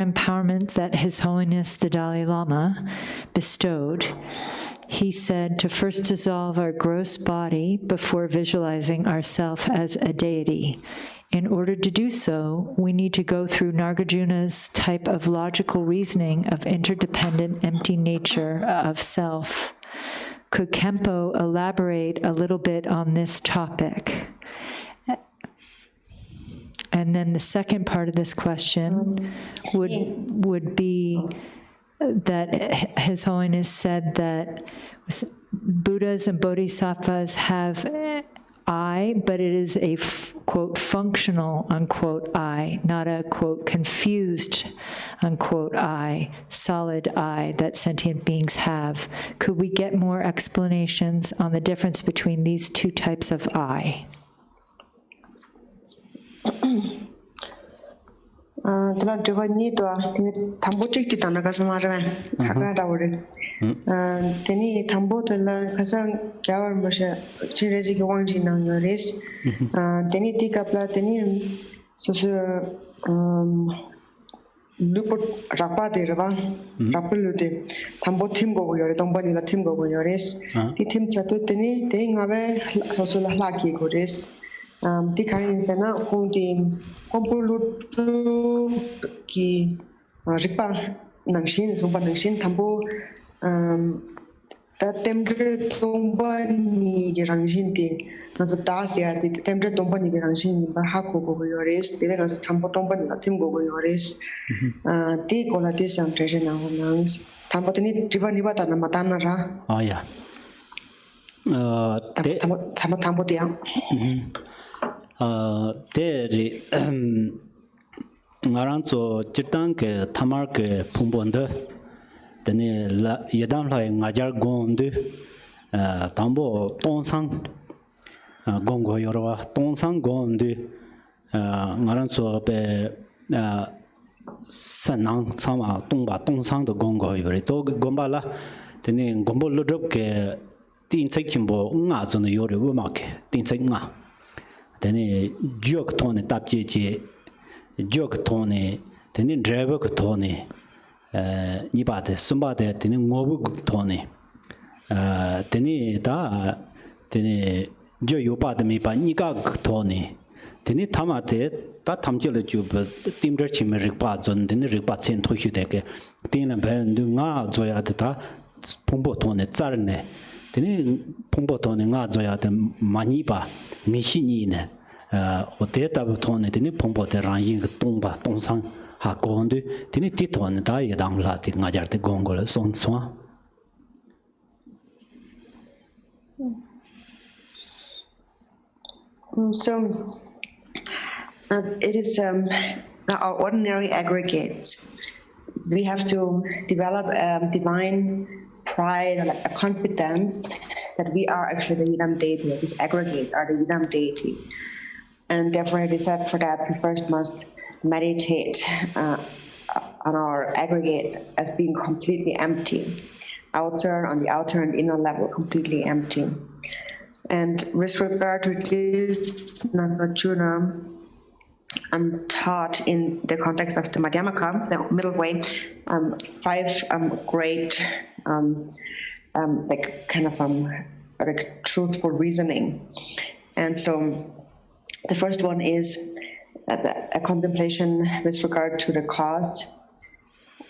empowerment that His Holiness the Dalai Lama bestowed, he said to first dissolve our gross body before visualizing ourselves as a deity. In order to do so, we need to go through Nagarjuna's type of logical reasoning of interdependent empty nature of self. Could Khenpo elaborate a little bit on this topic? And then the second part of this question would be that His Holiness said that Buddhas and Bodhisattvas have I, but it is a, quote, functional, unquote, I, not a, quote, confused, unquote, I, solid I that sentient beings have. Could we get more explanations on the difference between these two types of I? Durrani to Tambochik Titanaga Samara, Takara. Teni Tambo to la Kasan Gavar Masha, Chenrezig Sadhana your race. Teni Tikapla, Teni Luput Rapade Rava, Rapulude, Tambo Timbo, your Tombani la Timbo, your race. Titim Chatutini, Ting Ave, Sosul Laki Godes. Tikarin Sana, Hundi, Kompulutu ki Ripa Nangshin, Sumba Nangshin, Tambo, the Temple Tombani Rangshinti, not the Dasia, the Temple Tombani Rangshin, Bahako go your race, the Vegas Tambo Tombani, Timbo go your race, Tikola Tisam Treasure now, Tambotini, Tribanibata, Matanara. Oh, yeah. Tambotia. Teri Naranzo Chitanke Tamarke Pumbonde, Deni Yadam Lai Najar Gonde, Tambo Tonsang Gongo Yorova, Tonsang Gonde, Naranzo Be Sanang Sama Tumba Tonsang the Gongo Yorito Gombala, Deni Gombo Ludruke, Tin Sekimbo, Nazon Yori Wumake, Tin Sekma. Then joke tone tap joke tone, then driver tone, Nibate, Sumbate, then Mobu tone, then then Joe Yopat me by Nigag tone, then Tamate, that Tamjil Jub, Timber Chimeric Parts on the Ripat Saint Toshuteke, Tin and Pen do not Zoyata, Pumbo tone, Tsarne, then Pumbo tone, Zoyat, Manipa. Michinine, or data tone, the Pombo de Ranging Tomba, Tonsang, Hakonde, the Titon, Diadam Latin, Najar de Gongol, Son Swan. So it is our ordinary aggregates. We have to develop divine pride or like a confidence that we are actually the Yidam deity, these aggregates are the Yidam deity. And therefore it is said for that we first must meditate on our aggregates as being completely empty. On the outer and inner level, completely empty. And with regard to this, Nagarjuna taught in the context of the Madhyamaka, the middle way, 5 great like kind of like truthful reasoning. And so the first one is a contemplation with regard to the cause,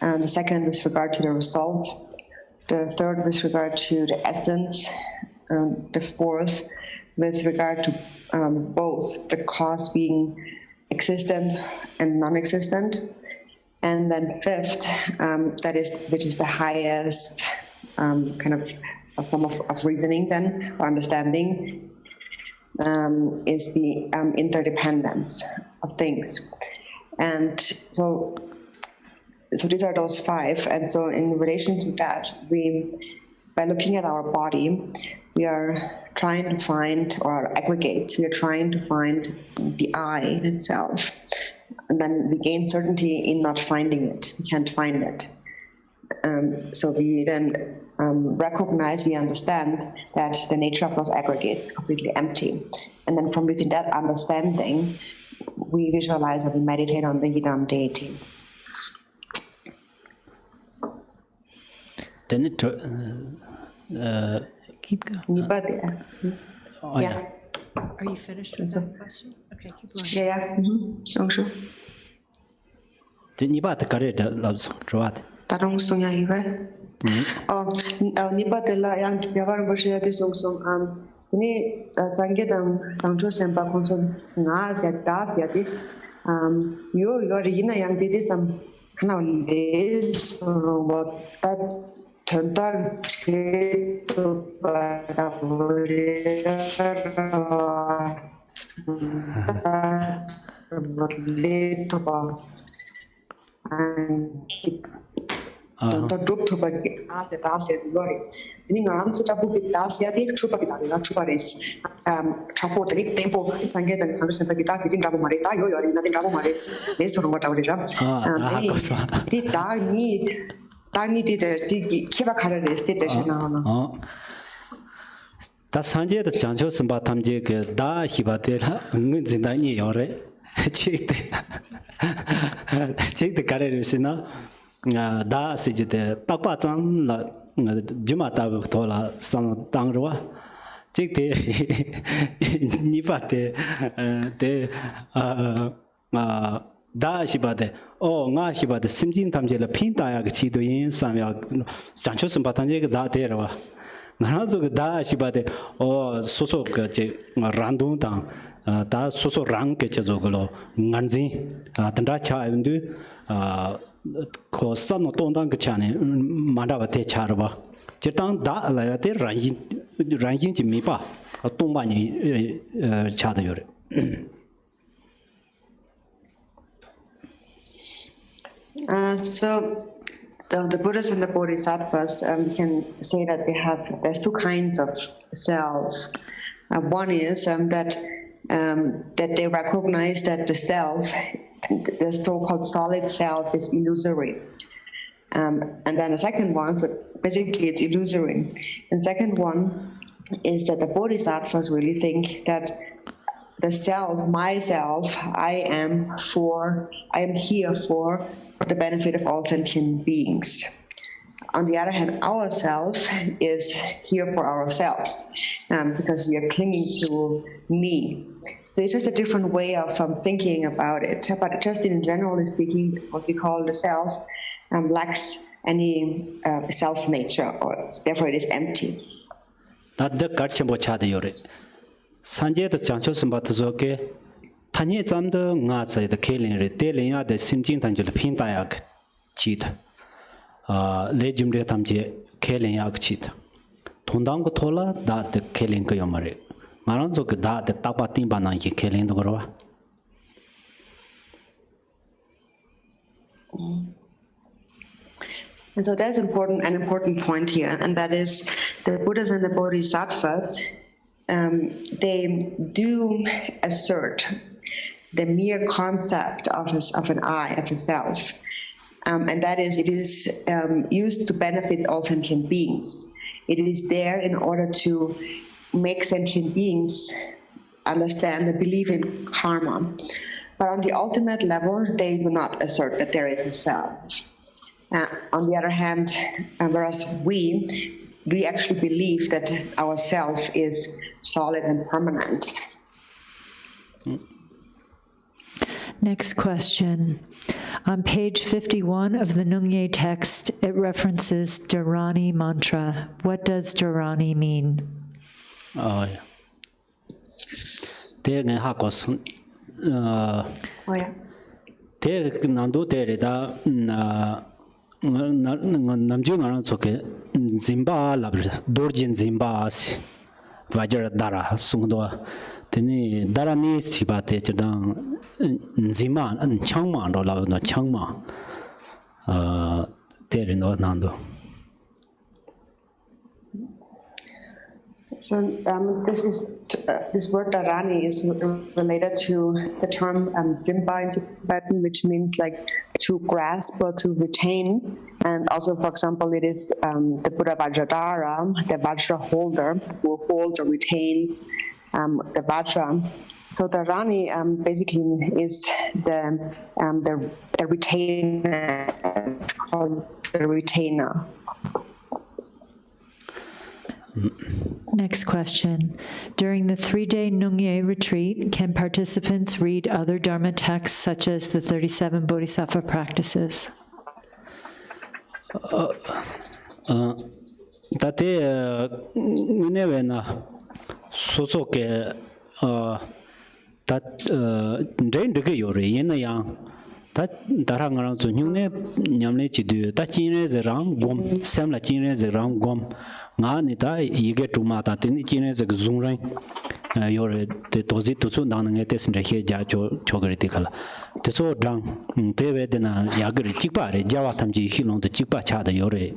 and the second with regard to the result, the third with regard to the essence, the fourth with regard to both the cause being existent and non-existent, and then fifth, which is the highest kind of a form of reasoning then, or understanding, is the interdependence of things. And so these are those 5. And so in relation to that, by looking at our body, we are trying to find, or aggregates, we are trying to find the I itself. And then we gain certainty in not finding it. We can't find it. So we then recognize, we understand that the nature of those aggregates is completely empty. And then from within that understanding, we visualize or we meditate on the Yidam deity. then it Keep going. Nipa, oh yeah. Are you finished with that question? Okay, keep going. Yeah. Sure. the nipa the kare the loves what Tarong Sonya Iva. Nipa de la Yang Yavar Boshia de Song ni Sangedam Sancho Sempa Consul Nas at Das Yati. You are in a young did some kind of days what that turned out to don't drop to the asset glory. In answer to the Dacia, the Chuparis, Chapotric, Tempo, Sanget, and Sanction Pagita, didn't have Maris, you are in nothing of Maris, this or whatever. Did I need to keep a color station? da sanje the jancho samba tamje ke da hibatela zinda yore check the kare sina da sijite takpa chang la juma ta thola san tangwa check the nipate te da hibade nga hibade simjin tamje la pinta ya chi do yin samya jancho samba tamje ke da terwa 나도 다 시바데 소소 그 란동 당 다 소소 랑게 저거로 난지 단다 차인데 코산노 동당 그 차네 만다바테 차르바 제당 다 알아야데 란진 지미바 동반이 차도 요래 So the Buddhas and the Bodhisattvas, we can say that there's two kinds of self. One is that they recognize that the self, the so-called solid self, is illusory. And then the second one, so basically it's illusory. And second one is that the Bodhisattvas really think that the self, myself, I am here for the benefit of all sentient beings. On the other hand, ourself is here for ourselves, because we are clinging to me. So it's just a different way of thinking about it. But just in generally speaking, what we call the self lacks any self nature, or therefore it is empty. That the Kachambo Chadayore. Sanje the Chancho Sambatuzoke. Tanya Zamda Nasa the Kaling Retailing the Simjin Tanjul Pintayak cheat. Legum de Tamje Kaling Yak cheat. Tondang Tola that the Kaling Kayomari. Maranzok that the Tapatim Banaki Kaling the Gorova. And so that's an important point here, and that is the Buddhas and the Bodhisattvas, they do assert the mere concept of an I, of a self, and that is, it is used to benefit all sentient beings. It is there in order to make sentient beings understand and believe in karma. But on the ultimate level, they do not assert that there is a self. On the other hand, whereas we actually believe that our self is solid and permanent. Next question. On page 51 of the Nungye text, it references Durrani mantra. What does Durrani mean? Oh, yeah. Te hakos. Oh, yeah. Te Nando Terida Namjungan Soke Zimba Labra, Dorjin Zimbas, Vajar Dara, Sungdoa. Teni Darani Sibate Chadang Ziman and Changman or no Changma there in Nando. So this word Durrani is related to the term Zimba in Tibetan, which means like to grasp or to retain. And also, for example, it is the Buddha Vajradhara, the Vajra holder, who holds or retains the Vajra. So the Durrani basically is the retainer. It's called the retainer. Next question. During the 3-day Nungye retreat, can participants read other Dharma texts such as the 37 Bodhisattva practices? Tate minevena soso ke tat drain de yore yin yang tat darang zu nyune nyamle chi du ta chine ze ram gom semla chine ze ram gom nga ni ta yige tuma ta tin chine ze zung rai yore te tozi tu chu nang nge te sin he ja chogri ti khala te so drang te ve de na yagri chikpa re jawa tham ji hilong de chikpa cha de yore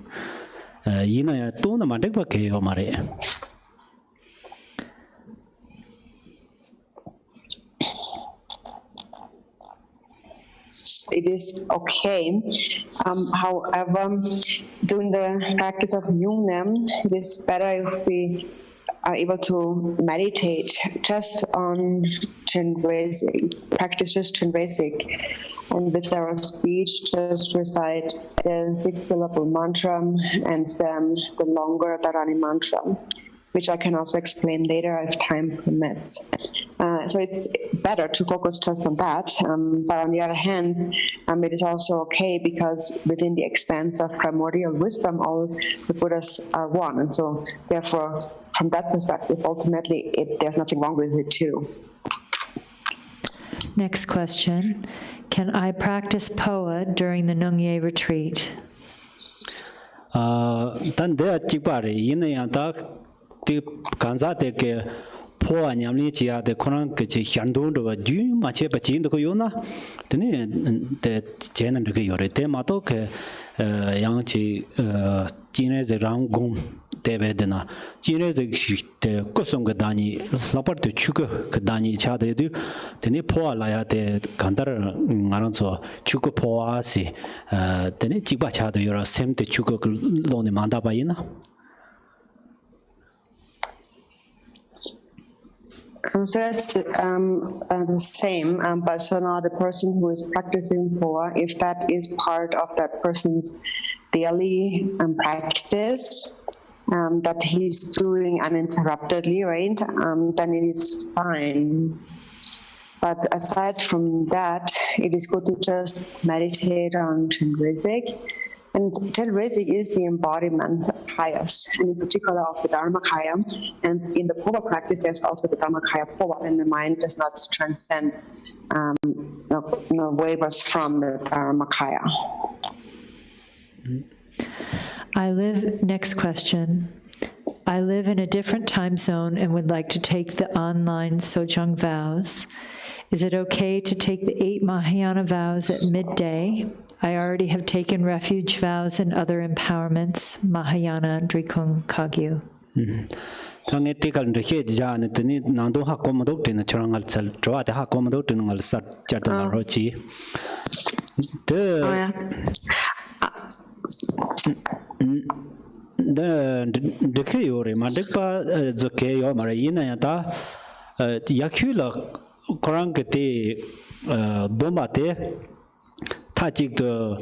yina ya to na mandek ba ke yo mare. It is okay. However, during the practice of Yungnam, it is better if we are able to meditate just on Chenrezig, practice just Chenrezig, and with our speech just recite the 6-syllable mantra and then the longer Durrani mantra, which I can also explain later if time permits. So it's better to focus just on that, but on the other hand, it is also okay because within the expanse of primordial wisdom, all the Buddhas are one, and so therefore, from that perspective, ultimately, there's nothing wrong with it too. Next question. Can I practice POA during the Nungye retreat? Tan de chipare yin ya ta ti kanza de ke po anyamli chi ya de koran ke chi hyandun do ju ma che ba chin do ko yona tene de chen de ke yore te ma to ke yang chi chine ze rang gong te be de na chine ze de ko song ga dani lapar de chu ke dani cha de du tene po la ya de gandar ngaran so chu ko po a si tene chi ba cha de yora sem de chu ko lo ne manda ba yin na. So that's the same, but so now the person who is practicing POA, if that is part of that person's daily practice, that he's doing uninterruptedly, right, then it is fine. But aside from that, it is good to just meditate on Chenrezig. And Chenrezig is the embodiment of Kayas, and in particular of the Dharmakaya. And in the POA practice, there's also the Dharmakaya POA, and the mind does not transcend, wavers from the Dharmakaya. Next question. I live in a different time zone and would like to take the online sojeong vows. Is it okay to take the 8 Mahayana vows at midday? I already have taken refuge vows and other empowerments, Mahayana Drikung Kagyu. Tange tikal ndhe ja ne tini nando ha komodo tin chorangal chal troa ha komodo tin ngal sat chatana rochi de ke yore ma dekpa zoke yo mara ina ya ta yakhula korang ke te domate Tajik the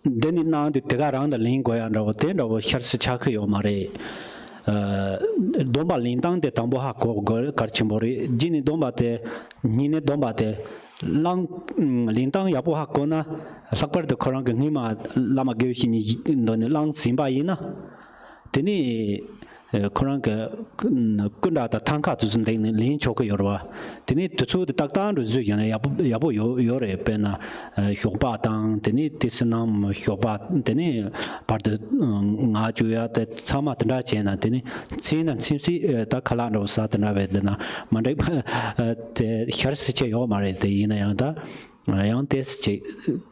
then now the Tegarang the lingua and our ten of Hersichaki or Mare Domba Lintang de Tamboha Karchimbori, Gini Dombate, Nine Dombate, Lang Lintang Yapoha Kona, Sakper the Korang Nima Lama Givini Lang Simba Ina. Tini Korang Kunda the Tanka to Sunday Lin Choka Yorwa. Tini to the Taktan Zuyan Yabo Yore Pena Hyoba Tang, Tini Tisanam Hyoba, Tini part the Najuya that Samat Rachena, Tini Sin and Simsi Takalano Satana Vedana, Mande the Hersiche Omare, the Inayanda, Mayan Test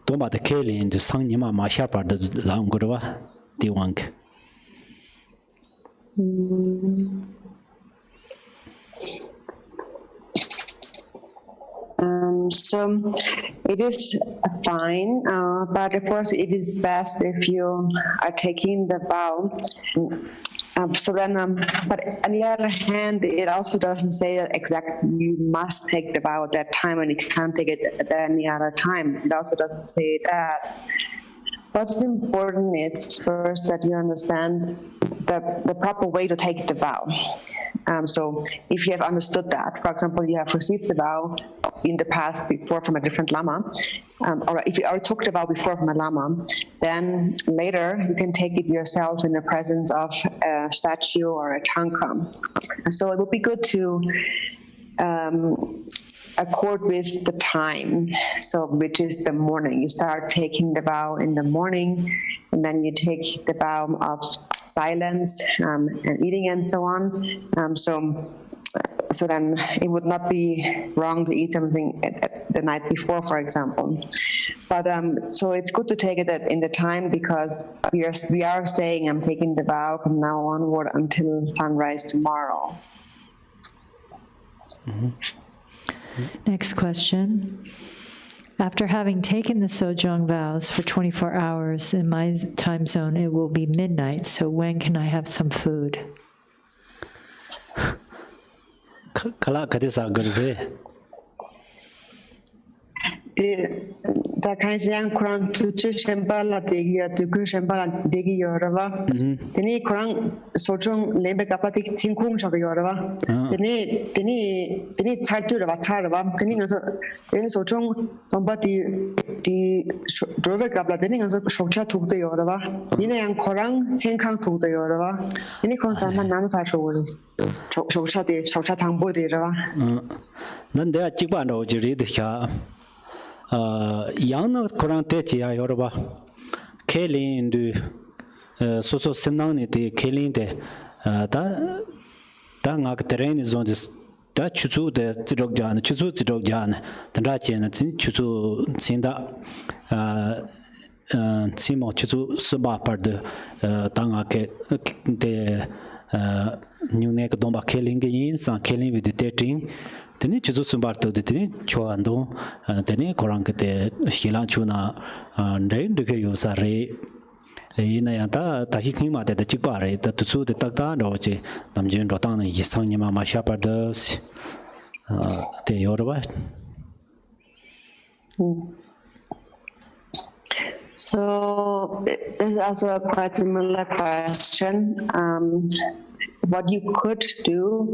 Tomba the Kali and the Sang Nima Mashapa, the Langurva, the Wank. So it is fine, but of course it is best if you are taking the vow. But on the other hand, it also doesn't say that exactly you must take the vow at that time and you can't take it at any other time. It also doesn't say that. What's important is first that you understand the proper way to take the vow. So if you have understood that, for example, you have received the vow in the past before from a different Lama, or if you already took the vow before from a Lama, then later you can take it yourself in the presence of a statue or a tanka. And so it would be good to accord with the time, so which is the morning. You start taking the vow in the morning, and then you take the vow of silence and eating and so on. So then it would not be wrong to eat something at the night before, for example. But so it's good to take it in the time, because we are saying I'm taking the vow from now onward until sunrise tomorrow. Mm-hmm. Next question. After having taken the sojeong vows for 24 hours, in my time zone it will be midnight, so when can I have some food? Kala kadisa garze. Da kan yang kurang tujuh shembala degi atau tujuh shembala degi yorava. Teni kurang sojong lembek apa tik tingkung sahaja yorava. Teni chartu rava charava. Teni ngasih sojong tempat di drove kapla. Teni ngasih sojah tuk tu yorava. Ini yang kurang tingkang tuk tu yorava. Ini konsannya nama saya sojah tangbo di yorava. Nanti acik bandau jadi dia. Yang kurang teci ya Yoruba, Kelin du soso senang ni de Kelin de, da ngak terrain zone da chuzu de zidog jan, da jen chuzu sinda, simo chuzu suba par de, da ngak de nyunek domba Kelin ge yin san Kelin with the dating. Teni chuzu sumbarto de teni choando teni korang kete hilang chuna ndai ndike yosa re ina ya ta tahi ma de chikpa re ta tsu de takta ro che namjin ro tang yi sang ni ma sha par de te yorba. So this is also a quite similar question. What you could do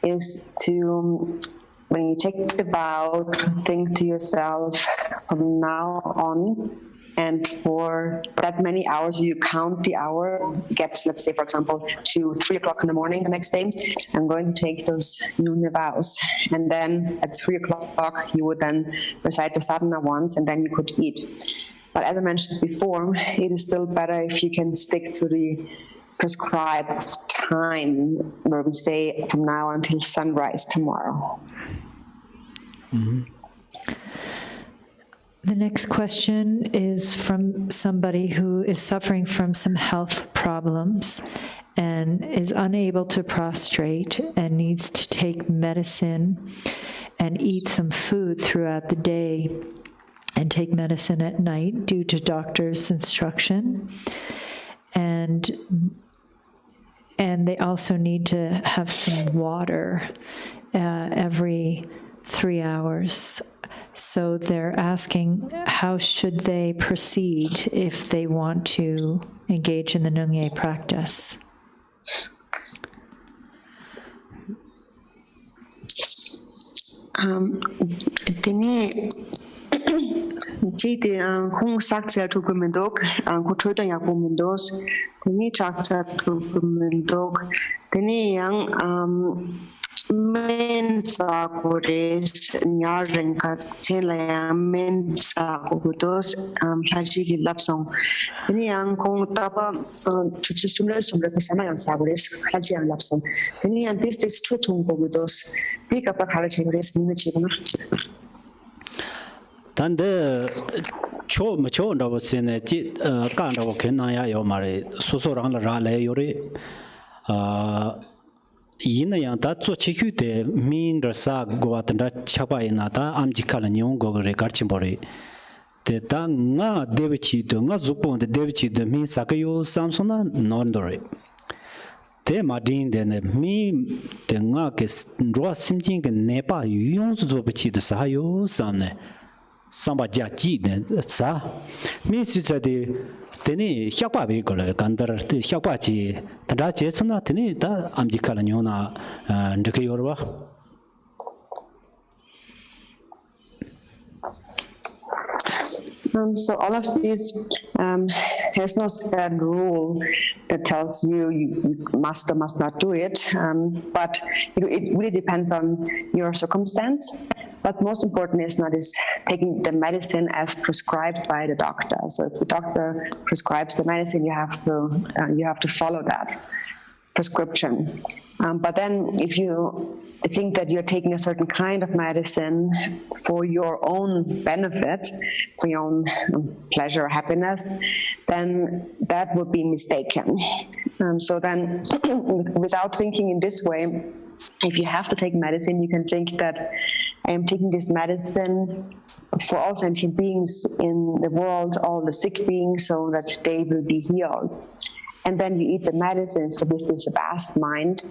is to, when you take the vow, think to yourself from now on, and for that many hours, you count the hour, get, let's say, for example, to 3 o'clock in the morning the next day, I'm going to take those noon vows. And then at 3 o'clock, you would then recite the sadhana once, and then you could eat. But as I mentioned before, it is still better if you can stick to the prescribed time, where we say from now until sunrise tomorrow. Mm-hmm. The next question is from somebody who is suffering from some health problems and is unable to prostrate and needs to take medicine and eat some food throughout the day and take medicine at night due to doctor's instruction. And they also need to have some water every 3 hours. So they're asking, how should they proceed if they want to engage in the Nungye practice? Jadi kung saksa tu pemendok, kung cerita yang pemendos, ini saksa tu pemendok, ini yang mensa kores nyareng kat cila yang mensa kudos haji hilapsong, ini yang kung tapa cuci sumber kesana yang sabores haji yang lapsong, ini yang this cutung kudos, tiga perkara cengres ni macam mana? Tanda cho macho ndo sene ji ka ndo ke na ya yo mare so so rang la ra le yo re yin yang ta zo chi hu de min ra sa go ta da cha ba ina ta am ji ka la nyong go re kar chim bore te ta nga de chi do nga zu pon de chi de min sa ka yo samsung na non do re te ma din de ne mi de nga ke ro sim jing ke ne pa yu yong zu be chi de sa yo sam ne Samba Jaji sa means it's a Teni Shapa Bigol, Gandar, Shapachi, Tanda Jesana, Teni, da Amjikalanona, and Yorba. So all of these, there's no set rule that tells you must or must not do it, but it really depends on your circumstance. What's most important is taking the medicine as prescribed by the doctor. So if the doctor prescribes the medicine, you have to follow that prescription. But then if you think that you're taking a certain kind of medicine for your own benefit, for your own pleasure or happiness, then that would be mistaken. So then without thinking in this way, if you have to take medicine, you can think that I am taking this medicine for all sentient beings in the world, all the sick beings, so that they will be healed. And then you eat the medicines with this vast mind,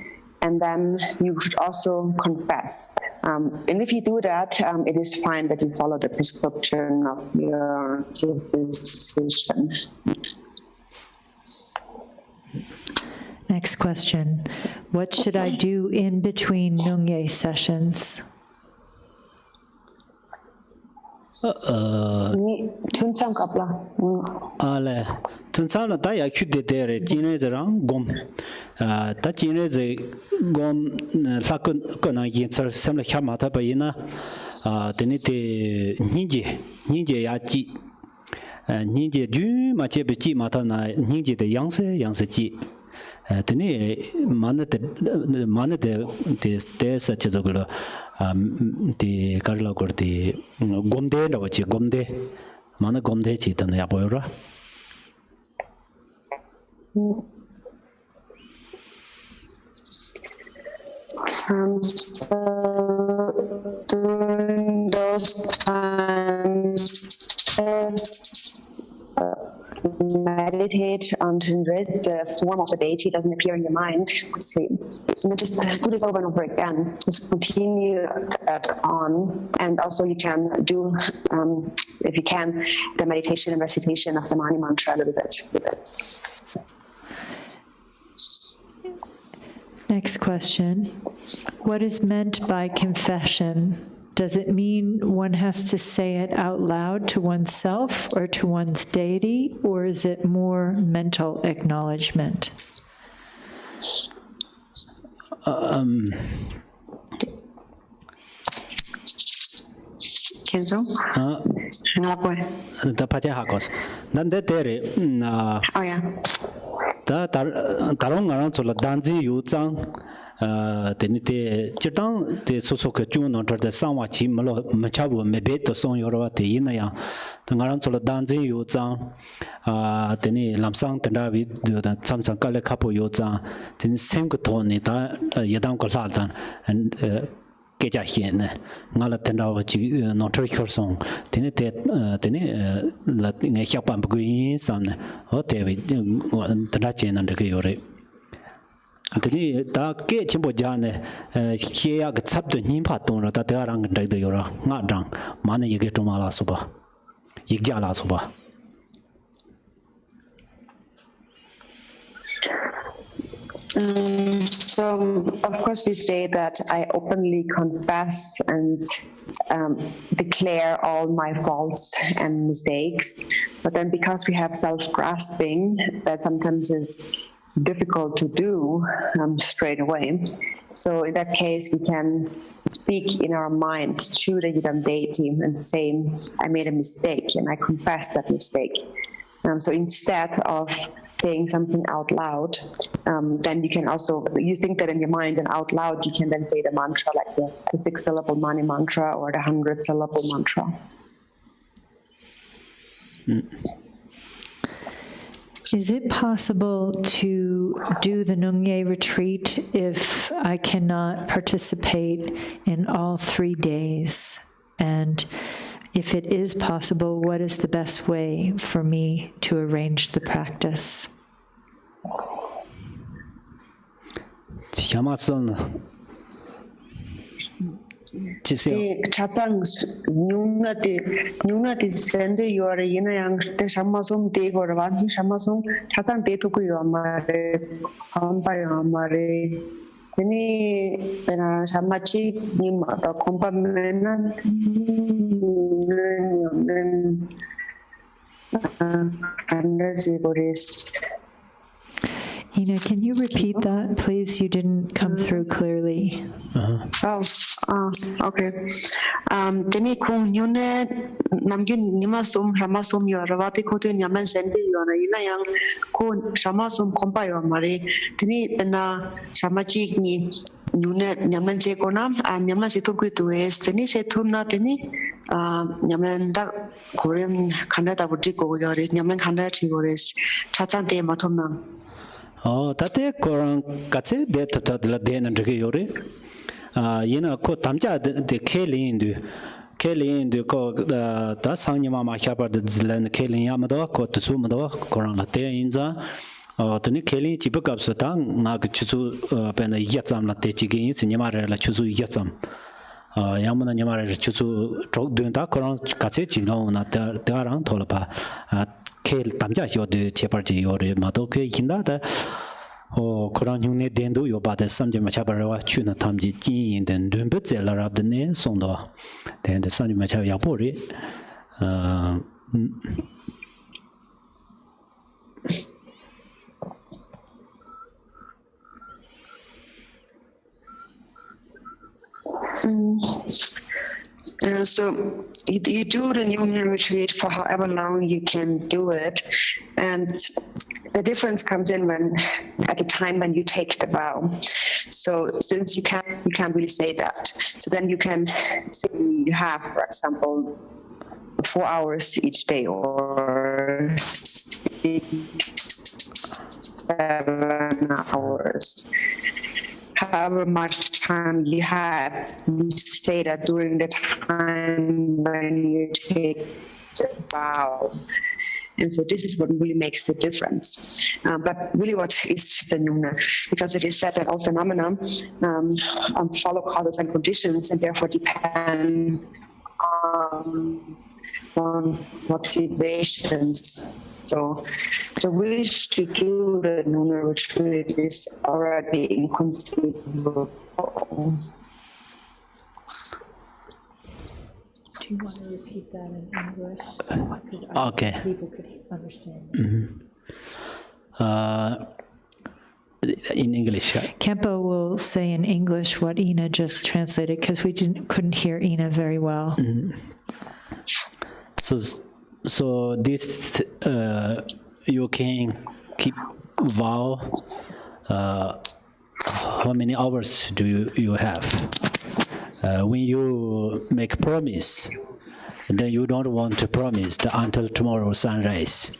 and then you should also confess. And if you do that, it is fine that you follow the prescription of your physician. Next question. What should I do in between Nungye sessions? Tunsang kapla. Ale, Tunsala Daya Kudere, Chenrezig Gom, that Chenrezig Gom, Sakuna Yinsar, Semla Hamata Bayina, Denite Ninja Yaji, Ninja Ju, Machebi Matana, Ninja the Yangse Ji. Tene mana de such as the Karla or the Gomde, which Gomde, Mana Gomde Chitan Yaboyra. During those times, meditate on Chenrezig, the form of the deity doesn't appear in your mind. So just do this over and over again. Just continue that on, and also you can do, if you can, the meditation and recitation of the Mani mantra a little bit with it. Next question. What is meant by confession? Does it mean one has to say it out loud to oneself or to one's deity, or is it more mental acknowledgement? Kenzo? The Pachahakos. Then that there, Oh, yeah. the Tarong to the Danzi Yuzang. Tenite Chitang, the Sosoka June or the Sanwachi Malo Machabu, Mebeto Son Yorova, the Inaya, the Naransola Danzi Yozang, Teni Lamsang, Tendavi, the Samsung Kale Kapo Yozang, Ten Semkotoni, Yadam Kolatan, and Kejahin, Nala Tenda, Notre Curson, Tenite, Latin Japan Buin, San, or David, Tendachin and the Gayore. Antony, da get Chimbojane, here accept the Nimpaton, that they are on the Yora, not drunk, money you get to Malasuba, Yigjala Suba. So, of course, we say that I openly confess and declare all my faults and mistakes. But then because we have self-grasping, that sometimes is difficult to do straight away. So in that case, we can speak in our mind to the Yidam deity and say, I made a mistake and I confess that mistake. So instead of saying something out loud, then you can also, you think that in your mind and out loud, you can then say the mantra, like the 6-syllable Mani mantra or the 100-syllable mantra. Is it possible to do the Nungye retreat if I cannot participate in all 3 days? And if it is possible, what is the best way for me to arrange the practice? the chatsang nuna the send you are in a young the shamasum day or one shamasum chatsang day to go mare any shamachi the complement Ina, can you repeat that, please? You didn't come through clearly. Okay. Teni kung nyune namgin nimasum ramasum yo rawati kote nyaman sendi yo na ina yang kun shamasum kompa yo mari teni pena shamachi ni nyune nyaman se konam nyaman se tu kuitu es teni se thuna teni nyaman da korem khanda da budi ko yo re nyaman khanda chi go res chachan te mathom na tate koran katse de tata la de na de yore yena ko tamja de kelin du ko da sangnyama ma khabar de zlan kelin ya ma da ko tsu ma da koran la te inza tani kelin chi ba kap sa ta nga ga chu pa na ya cham la te chi ge yin nyama ra la chu ya cham ya ma na nyama ra chu chok de da koran katse chi no na da rang thola pa kel tamja yo de chepar ji yo re ma do ke hinda da Koran yung ne dendu yo ba de samje ma chabar wa chu na tamji jin yin den dun be ze la rab de ne song do den de samje ma cha ya bo re So you do the union retreat for however long you can do it, and the difference comes in when at the time when you take the vow. So since you can't really say that, so then you can say you have, for example, 4 hours each day or 7 hours. However much time you have, you say that during the time when you take the vow. And so this is what really makes the difference. But really what is the Nuna? Because it is said that all phenomena follow causes and conditions and therefore depend on motivations. So the wish to do the lunar retreat is already inconceivable. Do you want to repeat that in English? Okay. People could understand. In English. Khenpo will say in English what Ina just translated because we couldn't hear Ina very well. So this you can keep vow. How many hours do you have? When you make promise, then you don't want to promise until tomorrow sunrise.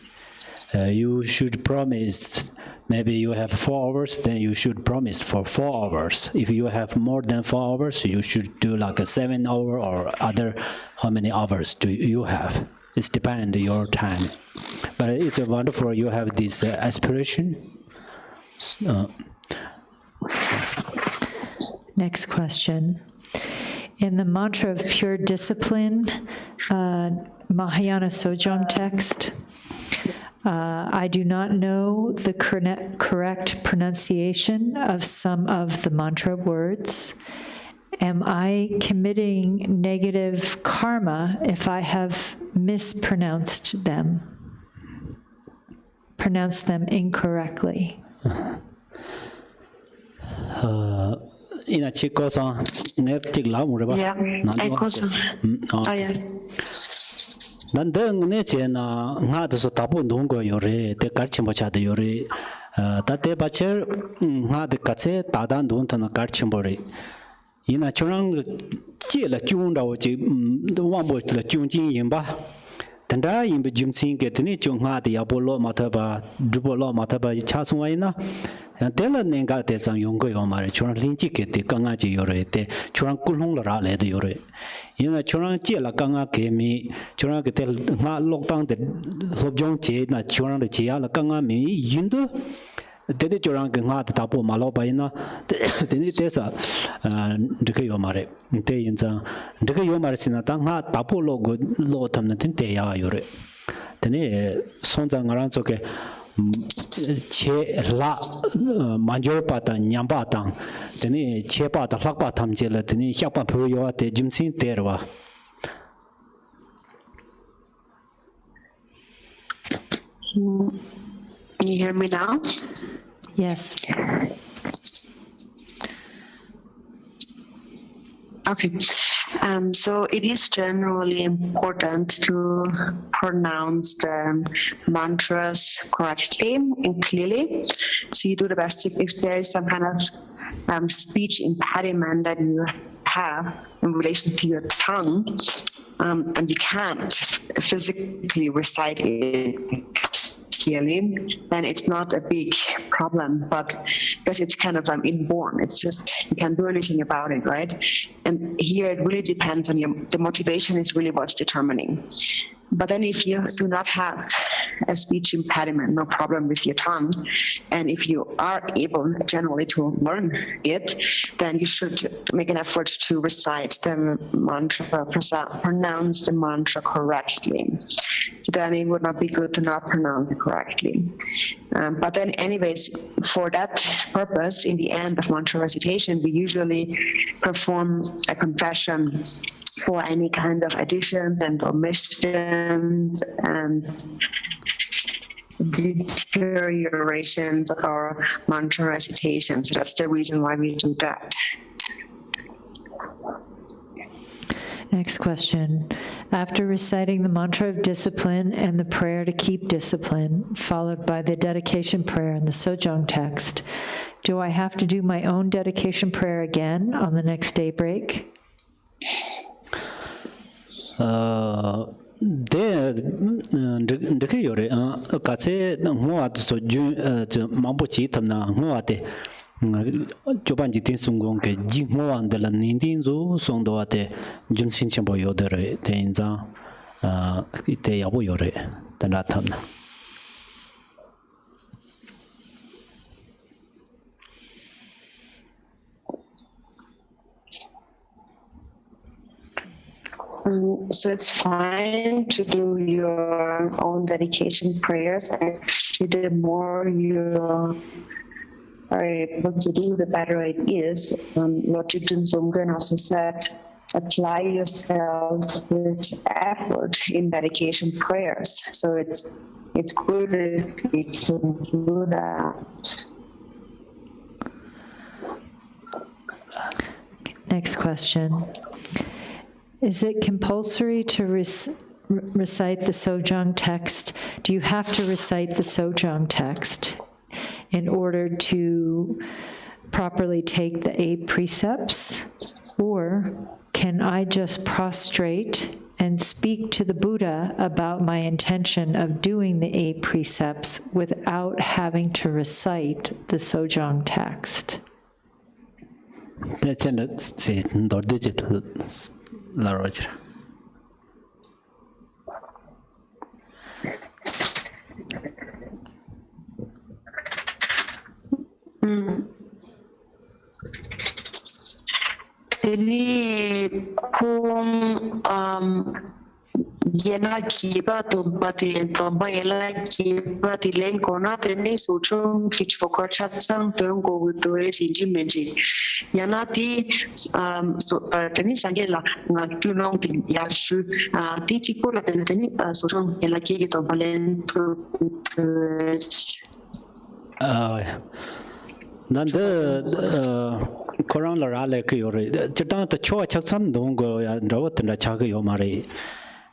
You should promise. Maybe you have 4 hours, then you should promise for 4 hours. If you have more than 4 hours, you should do like a 7 hour or other. How many hours do you have? It depends on your time. But it's wonderful you have this aspiration. Next question. In the mantra of pure discipline, Mahayana sojeong text, I do not know the correct pronunciation of some of the mantra words. Am I committing negative karma if I have mispronounced them, pronounced them incorrectly? Ina chiko sa nep chik la mu ba. Yeah, I also. Oh yeah. Dan deng ne che na nga de so tabu ndong go yore te kar chim ba cha de yore ta te ba che nga de ka che ta dan ndong ta na kar chim bo re ina chorang che la chung da wo che wang bo la chung jing yin ba dan da yin be jum sing ge de ni chung nga de ya bo lo ma ta ba du bo lo ma ta ba cha sung wa ina tela nenga te zang yong go yo ma re chorang lin chi ke te ka nga ji yore te chorang kulung la ra le de yore ina chorang che la ka nga ke mi chorang ke te nga lok tang de sojeong che na chorang de che ya la ka nga mi yin do Tede Jorang Nga Tapo Malopaina, Tene Tesa, Dikayomare, Teinza, Dikayomar Sinatanga, Tapo logo, Lotam Tintea Yore. Tene Sonza Ngaranzoke, Che La Major Pata, Nyambatan, Tene Chepata, Lakpatam Jela, Tene Yapa Puyo, the Jimsin Terwa. Can you hear me now? Yes. Okay. So it is generally important to pronounce the mantras correctly and clearly. So you do the best. If there is some kind of speech impediment that you have in relation to your tongue, and you can't physically recite it clearly, then it's not a big problem, but because it's kind of inborn, it's just you can't do anything about it, right? And here it really depends on the motivation is really what's determining. But then if you do not have a speech impediment, no problem with your tongue, and if you are able generally to learn it, then you should make an effort to recite the mantra, pronounce the mantra correctly. So then it would not be good to not pronounce it correctly. But then anyways, for that purpose, in the end of mantra recitation, we usually perform a confession for any kind of additions and omissions and deteriorations of our mantra recitation. So that's the reason why we do that. Next question. After reciting the mantra of discipline and the prayer to keep discipline, followed by the dedication prayer and the sojeong text, do I have to do my own dedication prayer again on the next daybreak? Yore, Katse, Moat, so Mambochi, Tamna, Moate, Jobanji Tinsungong, Jimo and the Nindinzo, Sondoate, Junsin Chambo Yodere, Tenza, Te Yabo Yore, the Natamna. So it's fine to do your own dedication prayers. Actually, the more you are able to do, the better it is. Lord Jigten Dzongchen also said, apply yourself with effort in dedication prayers. So it's good if we can do that. Next question. Is it compulsory to recite the sojeong text? Do you have to recite the sojeong text in order to properly take the 8 precepts? Or can I just prostrate and speak to the Buddha about my intention of doing the 8 precepts without having to recite the sojeong text? La Roger. Ini kung yena kiba tomba yela kiba tilen kona teni sochong kichpokar chatsang tong go to es injimenji yana ti teni sangela ngakunong ti yashu ti chikola teni sochong yela kigi tomba len Nanda Koran la rale yore chitang ta choa chaksam dongo ya rawat na chaga yomare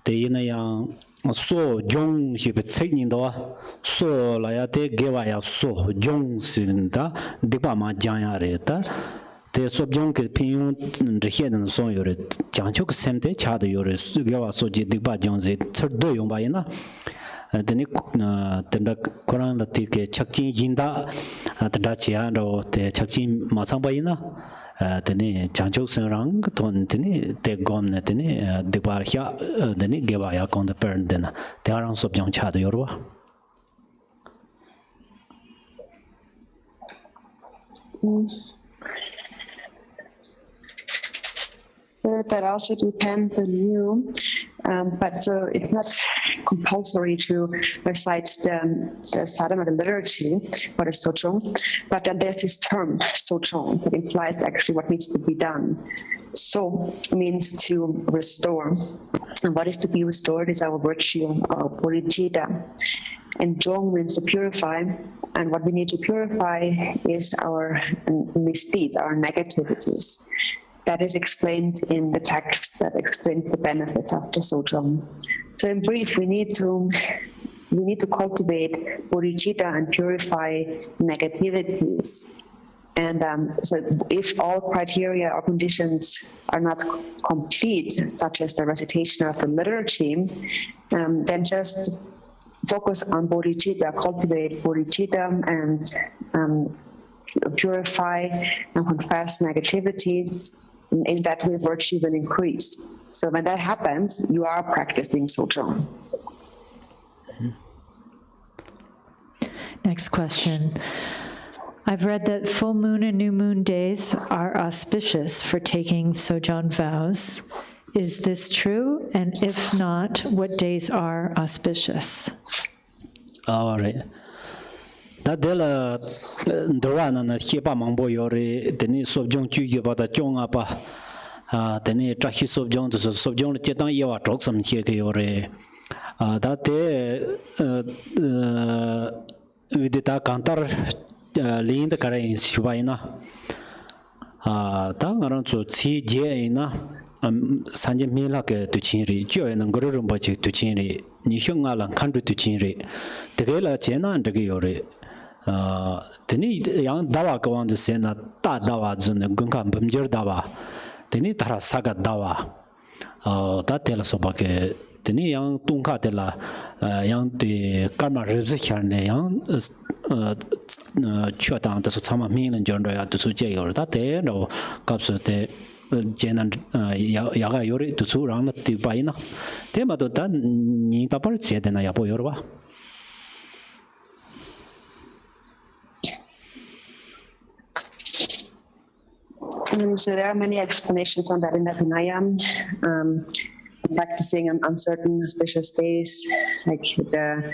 te ina yang so jong hi be tsegnin do so la ya te gewa ya so jong sin da dipa ma jang ya re ta te so jong ke pin de hien na so yore jang chok sem te cha de yore gewa so ji dipa jong ze char do yong ba ina Then Koran la take chakchin yinda tanda chia ro te chakchin masangbayina tene chanchok senrang ton tene te gomne tene debar hya tene geba ya kon de pern dena te arang sob jong cha de yorwa That also depends on you, but so it's not compulsory to recite the sadhana, the liturgy, or the sojeong, but then there's this term, sojeong, that implies actually what needs to be done. So means to restore, and what is to be restored is our virtue, our bodhicitta, and jong means to purify, and what we need to purify is our misdeeds, our negativities. That is explained in the text that explains the benefits of the sojeong. So in brief, we need to cultivate bodhicitta and purify negativities. And so if all criteria or conditions are not complete, such as the recitation of the liturgy, then just focus on bodhicitta, cultivate bodhicitta, and purify and confess negativities. In that way, virtue will increase. So when that happens, you are practicing sojeong. Next question. I've read that full moon and new moon days are auspicious for taking sojeong vows. Is this true? And if not, what days are auspicious? All right. That dela Durrani na hipa mangbo yore teni sojeong ju ba da jong apa teni trahi sojeong to sojeong le jetang yewa trok sam che ke yore da te vidita kantar lin de kare shubaina da ngaran chu chi je ina sanje mila ke tu chin ri jo na ngoro rum ba chi tu chin ri ni hyong nga lan kan tu chin ri de ge la che na de ge yore teni yang dawa ko wang se na ta dawa zun gung kan bumjer dawa teni tara SagaDawa ta tela so ba ke teni yang tung kha tela yang de karma rebse khar ne yang chua tang ta so chama min len jon ya tu su je yor ta te no kap su te jenan ya ga yor tu su rang na ti pa ina te ma do ta ni ta par che de na ya bo yor ba. So there are many explanations on that in the Vinaya. Practicing on certain auspicious days, like the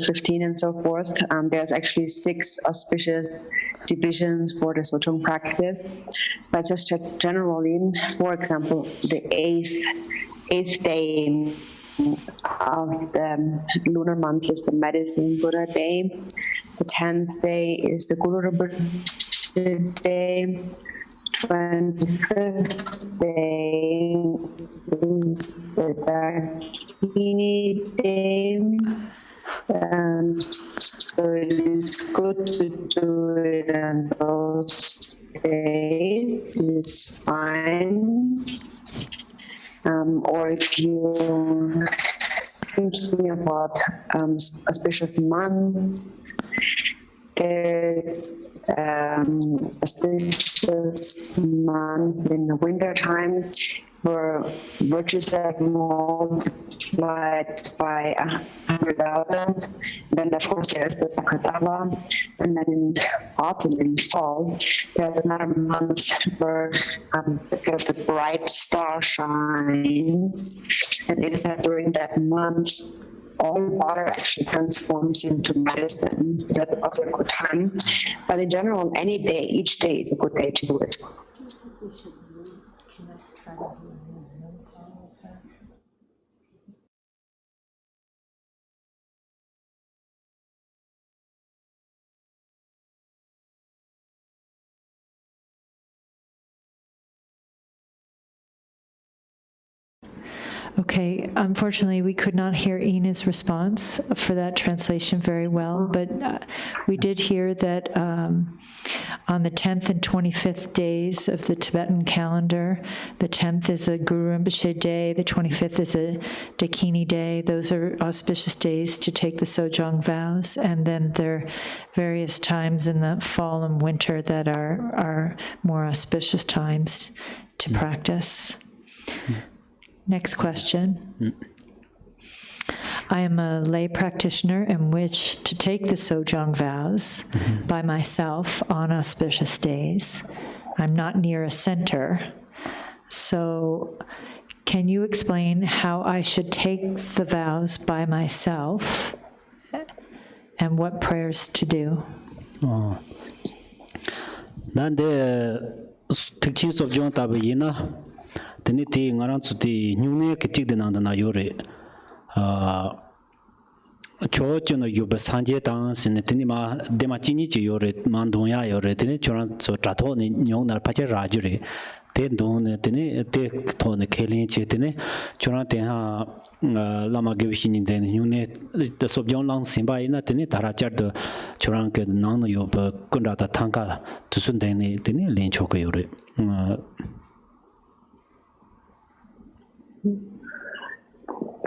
15 and so forth. There's actually 6 auspicious divisions for the sojeong practice. But just generally, for example, the 8th day of the lunar month is the medicine Buddha day. The 10th day is the Guru day. 25th day is the Durrani day, and so it is good to do it on those days. It's fine. Or if you're thinking about auspicious months, there's a auspicious month in the winter time where virtues are multiplied by 100,000. Then of course there's the SagaDawa, and then in autumn, in fall, there's another month where the bright star shines, and it is that during that month all water actually transforms into medicine. That's also a good time. But in general, any day, each day is a good day to do it. Okay, unfortunately, we could not hear Ina's response for that translation very well, but we did hear that on the 10th and 25th days of the Tibetan calendar, the 10th is a Guru Rinpoche day, the 25th is a Dakini day. Those are auspicious days to take the sojeong vows, and then there are various times in the fall and winter that are more auspicious times to practice. Next question. I am a lay practitioner and wish to take the sojeong vows by myself on auspicious days. I'm not near a center. So can you explain how I should take the vows by myself and what prayers to do? Nande tikchin sojeong tabi yina, teni ti ngarang tsuti nyungne kitik dinang dana yore. Cho chono yuba sanje tang sine teni ma dema chini chi yore, ma ndongya yore, teni chorang tso trato ni nyong nar pache raju re. Te ndong teni te to ne kelin chi teni chorang tenha lama gebishini teni nyungne sojeong lang simba ina teni tarachar do chorang ke nang no yuba kunrata tangka tusun teni len choko yore.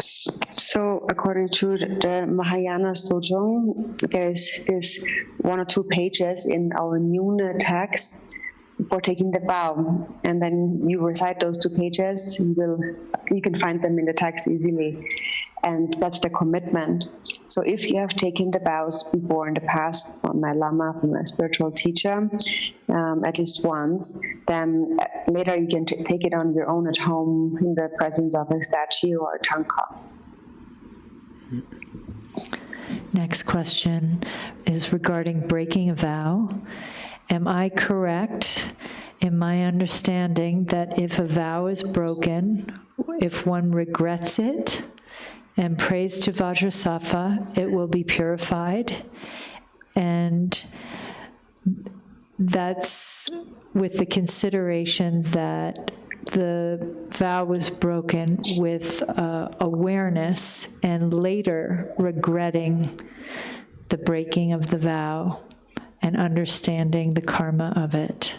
So, according to the Mahayana sojeong, there is this 1 or 2 pages in our Nyuna text for taking the vow, and then you recite those 2 pages. You can find them in the text easily, and that's the commitment. So, if you have taken the vows before in the past from my lama, from my spiritual teacher, at least once, then later you can take it on your own at home in the presence of a statue or a tanka. Next question is regarding breaking a vow. Am I correct in my understanding that if a vow is broken, if one regrets it and prays to Vajrasattva, it will be purified? And that's with the consideration that the vow was broken with awareness and later regretting the breaking of the vow and understanding the karma of it.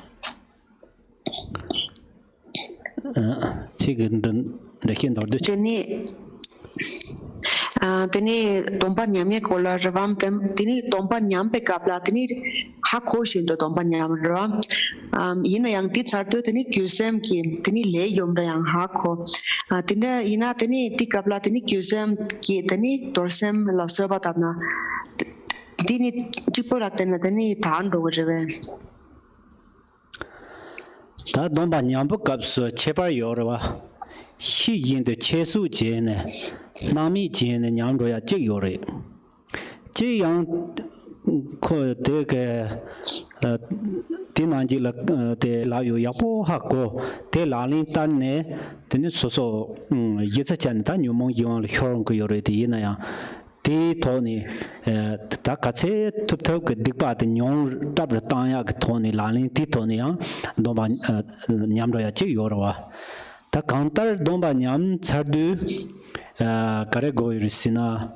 Tini tompa nyamye kola ravam tem tini tompa nyampe kapla tini hakoshin to tompa nyam ravam yina yang ti chartu tini kyusem ki tini le yomra yang hako tina ina tini ti kapla tini kyusem ki tini torsem la soba tapna tini tipora tena tini than ro reve ta tompa nyampe kapsu chepa yorwa Shi yin de chesu jene, nami jene nyamro ya jik yore. Jik yang ko de dinanji la de la yu yapo hako, de la lin tan ne, teni soso yitsa chan ta nyumong yiwang hyong ko yore di ina yang. Di to ni, ta katse tup tup ke dikpa de nyong tabra tang ya ke to ni la lin di to ni yang, domba nyamro ya jik yore wa. Ta counter domba nyam chadu kare goirisina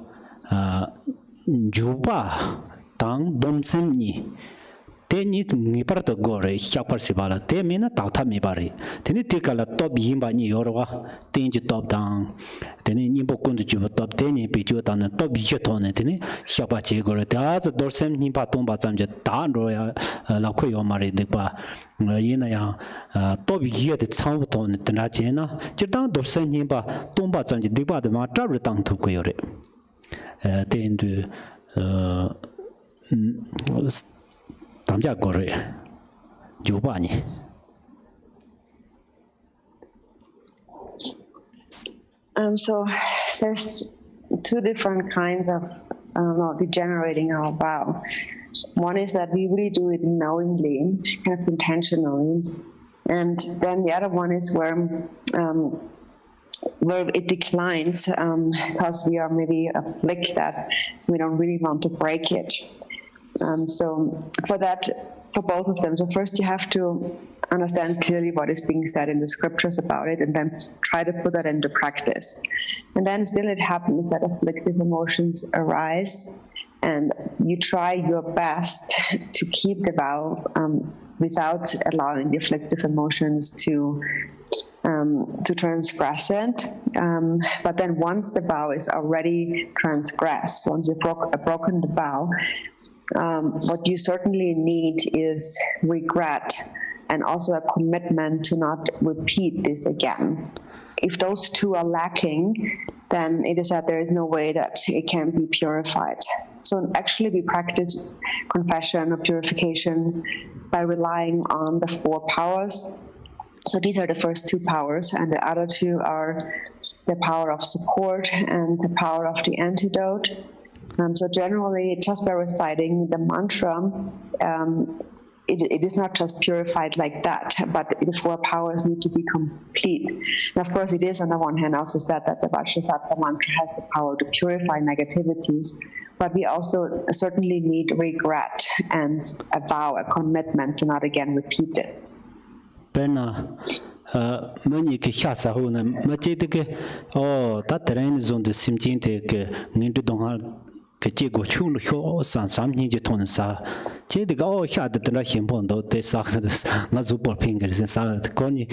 juba tang domsem ni teni ni parto gore chapar sibala te mena tawtha mi bari teni tikala top yimba ni yorwa tenji top dang teni nimbo kundu juba top teni pichu tan top ye tone teni chapa che gore ta dorsem ni pa tomba zamje ta ro ya la khu yo mari de pa yina ya top ye de chang tone tena jena jidang dorsem ni pa tomba zamje de pa de ma tra ru tang thu ko yore ten du 담자 거래 주바니 So there's 2 different kinds of degenerating our vow. One is that we really do it knowingly, kind of intentionally, and then the other one is where it declines because we are maybe afflicted that we don't really want to break it. So for both of them, so first you have to understand clearly what is being said in the scriptures about it, and then try to put that into practice. And then still it happens that afflictive emotions arise, and you try your best to keep the vow without allowing the afflictive emotions to transgress it. But then once the vow is already transgressed, once you've broken the vow, what you certainly need is regret and also a commitment to not repeat this again. if those two are lacking, then it is that there is no way that it can be purified. So actually we practice confession or purification by relying on the 4 powers. So these are the first 2 powers, and the other 2 are the power of support and the power of the antidote. So generally, just by reciting the mantra, it is not just purified like that, but the 4 powers need to be complete. And of course, it is on the one hand also said that the Bodhisattva mantra has the power to purify negativities, but we also certainly need regret and a vow, a commitment to not again repeat this. Many Kasa who Majidike, oh, that rain is on the Simjinte, Nindonga, Kajigo Chun, some Nijiton Sa, Jedigo had the Himbondo, they saw the Mazupo fingers and Sa, Koni,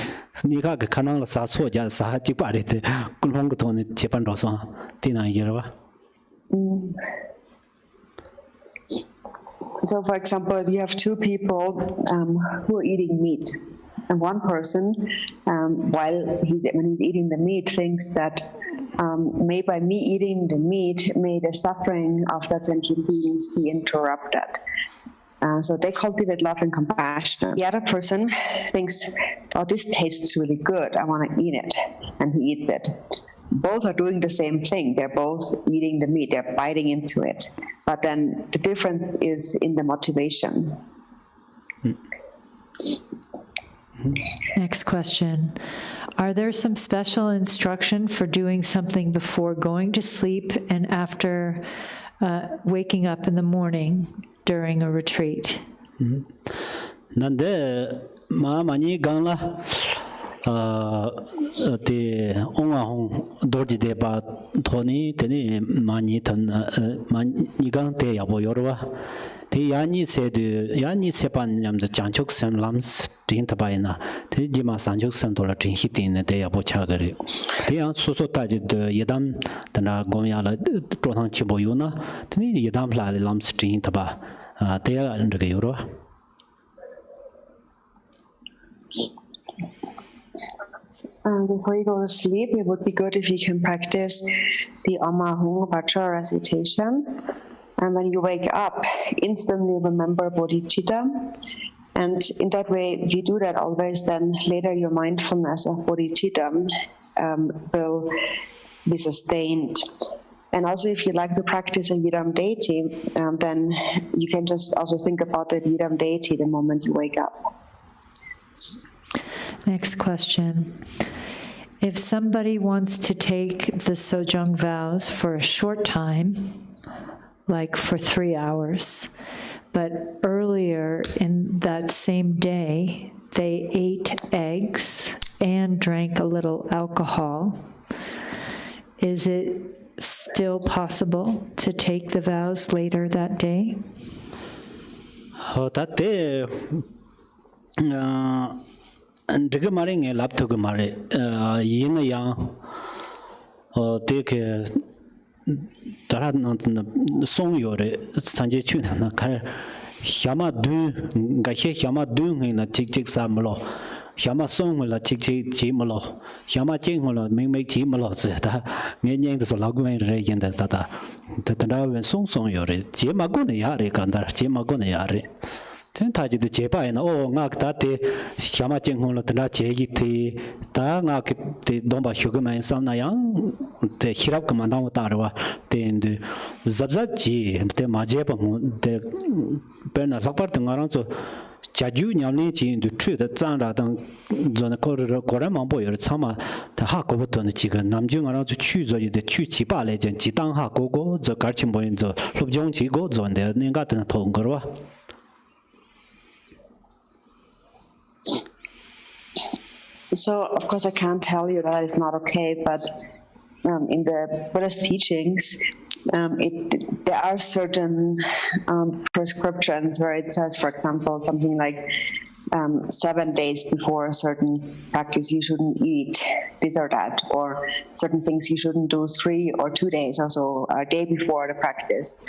Nika Kanala Sa Soja, Sahaji Pari, Kulongaton, Chipandosa, Tina Yerva. So, for example, you have 2 people who are eating meat. And one person, when he's eating the meat, thinks that may by me eating the meat, may the suffering of the sentient beings be interrupted. So they cultivate love and compassion. The other person thinks, oh, this tastes really good, I want to eat it, and he eats it. Both are doing the same thing. They're both eating the meat, they're biting into it. But then the difference is in the motivation. Next question. Are there some special instruction for doing something before going to sleep and after waking up in the morning during a retreat? Nande Mamani Gangla the Ongahong Dorji Deba Tony, Teni Manitan Manigan Te Yaboyorwa. The Yani said, Yani Sepan Yam the Janchok Sam Lams Tintabaina, the Jima Sanjok Santola Tin Hitin the day about Chagari. They are so tajed the Yadam, the Nagomiala Totan Chiboyuna, the Yadam Lali Lams Tintaba. They are under the Euro. Before you go to sleep, it would be good if you can practice the Amahung Pacha recitation. And when you wake up, instantly remember bodhicitta. And in that way, if you do that always, then later your mindfulness of bodhicitta will be sustained. And also, if you like to practice a yidam deity, then you can just also think about the yidam deity the moment you wake up. Next question. If somebody wants to take the sojeong vows for a short time, like for 3 hours, but earlier in that same day, they ate eggs and drank a little alcohol, is it still possible to take the vows later that day? That day, and Rigamaring a lap to Gamare, Yin Yang, take a song your Sanjay Chun, Shama do, Gahe Shama doing in a chick samalo, Shama song will a chick chimalo, Shama chingolo, make chimalo, Yang the Solagman region that Tata, the song your Jimagona Yari, Kandar, Jimagona Yari. Then Taji the Jepa and oh, knock that day, Shama Jingolo, the Nachi, Da knock the Domba Sugarman, some Nayang, the Hirap Commandant Tarwa, then the Zabzaji, the Majepa, the Bernard Lapart and Aranzo, Jaju Yamnichi, the tree that Zanda, Zona Korama boy or Sama, the Hakoboton chicken, Namjung around to choose the Chuchi Palage and Chitang Hakogo, the Garchimbo in the Lubjong Chigo zone, the Ningatan Tongorwa. So, of course, I can't tell you that is not okay, but in the Buddhist teachings, there are certain prescriptions where it says, for example, something like 7 days before a certain practice you shouldn't eat this or that, or certain things you shouldn't do 3 or 2 days, also a day before the practice.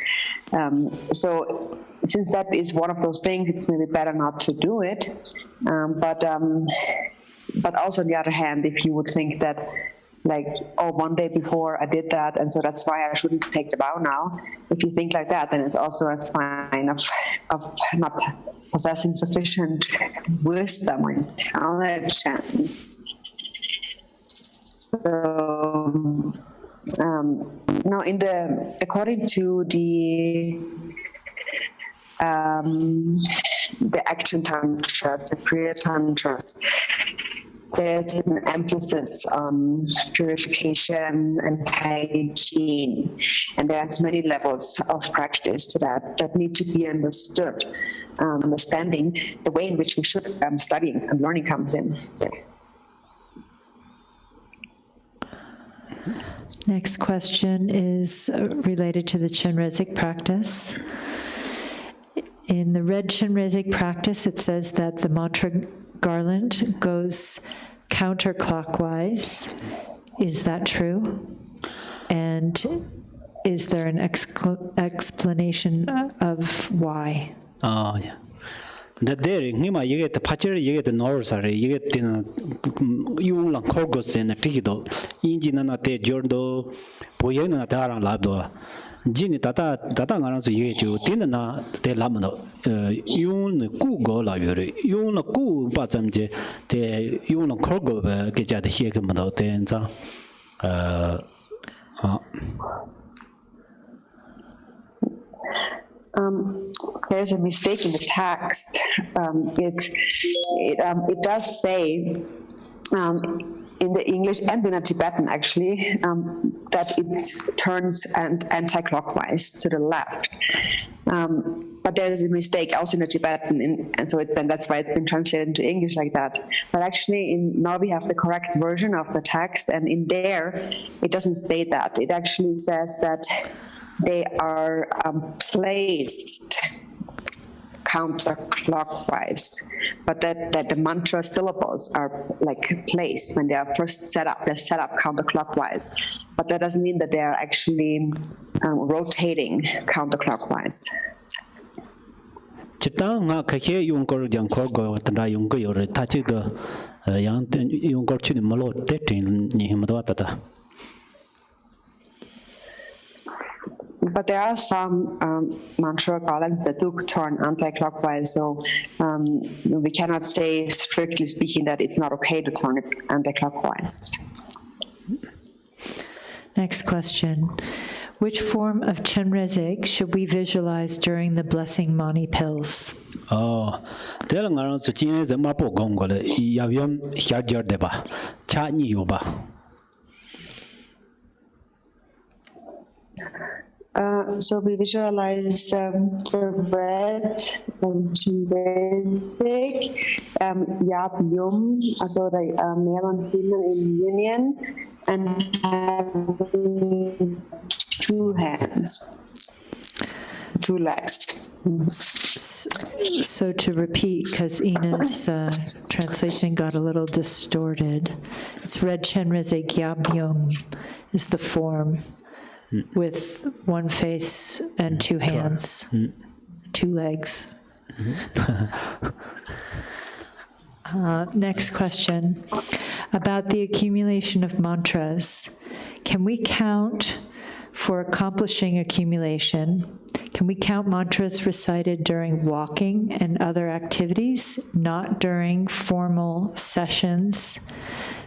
So since that is one of those things, it's maybe better not to do it. But But also on the other hand, if you would think that, like, oh, one day before I did that, and so that's why I shouldn't take the vow now. If you think like that, then it's also a sign of not possessing sufficient wisdom or intelligence. So, now, according to the action tantras, the Kriya tantras, there's an emphasis on purification and hygiene, and there's many levels of practice to that need to be understood. Understanding the way in which we should study and learning comes in. Next question is related to the Chenrezig practice. In the red Chenrezig practice, it says that the mantra garland goes counterclockwise. Is that true? And is there an explanation of why? Oh, yeah. The there, Nima, you get the patcher, you get the nursery, you get the Yung Korgos and the Tikido, Injina te Jordo, Poyana Tara Lado, Jini Tata Ganas, you get you, Tinana te Lamano, Yun Kugo La Yuri, Yun Ku Batamje, the Yun Korgo, get at Hikamado, Tenza. There's a mistake in the text. It does say in the English and in the Tibetan actually that it turns anti-clockwise to the left. But there's a mistake also in the Tibetan, and so then that's why it's been translated into English like that. But actually, now we have the correct version of the text, and in there it doesn't say that. It actually says that they are placed counterclockwise, but that the mantra syllables are like placed when they are first set up. They're set up counterclockwise, but that doesn't mean that they are actually rotating counterclockwise. Chitanga Kake Yunkor Jankorgo, Tanda Yunko, Tachi the young Yunkor Chin Malo, Tetin, Nihimadata. But there are some mantra garlands that do turn anti-clockwise, so we cannot say, strictly speaking, that it's not okay to turn it anti-clockwise. Next question. Which form of Chenrezig should we visualize during the blessing mani pills? Oh, there are around the Chinese Mapo Gongole, Yavium Hyajar Deba, Chani Yuba. So we visualize the red basic Yab Yum, also the male and female in union, and having two hands, two legs. So to repeat, because Ina's translation got a little distorted, it's red Chenrezig Yab Yum is the form, with one face and two hands, two legs. Next question. About the accumulation of mantras, can we count for accomplishing accumulation? Can we count mantras recited during walking and other activities, not during formal sessions,